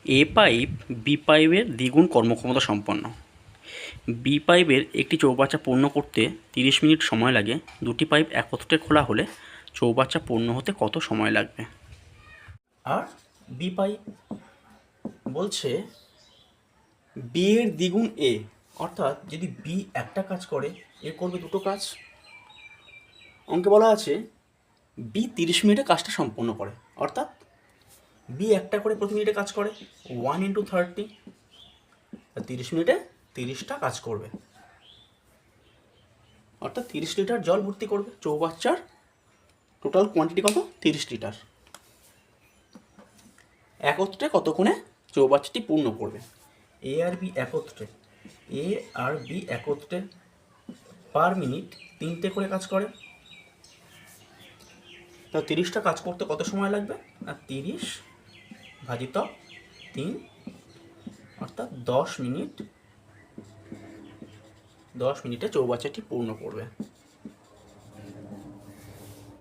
এ pipe B পাইপের দ্বিগুণ কর্মক্ষমতা সম্পন্ন। বি পাইপের একটি চৌবাচ্চা পূর্ণ করতে 30 মিনিট সময় লাগে। দুটি পাইপ একত্রে খোলা হলে চৌবাচ্চা পূর্ণ হতে কত সময় লাগবে? আর বি পাইপ বলছে বি এর দ্বিগুণ এ, অর্থাৎ যদি বি একটা কাজ করে এ করবে দুটো কাজ। অঙ্কে বলা আছে বি 30 মিনিটে কাজটা সম্পন্ন করে, অর্থাৎ বি একটা করে প্রতি মিনিটে কাজ করে 1 × 30, 30 মিনিটে 30টা কাজ করবে, অর্থাৎ 30 লিটার জল ভর্তি করবে। চৌবাচ্চার টোটাল কোয়ান্টিটি কত? 30 লিটার। একত্রে কতক্ষণে চৌবাচ্চাটি পূর্ণ করবে? এ আর বি একত্রে পার মিনিট 3টে করে কাজ করে, তা 30টা কাজ করতে কত সময় লাগবে? আর 30 ভাজিত 3, অর্থাৎ 10 মিনিটে চৌবাচ্চাটি পূর্ণ করবে।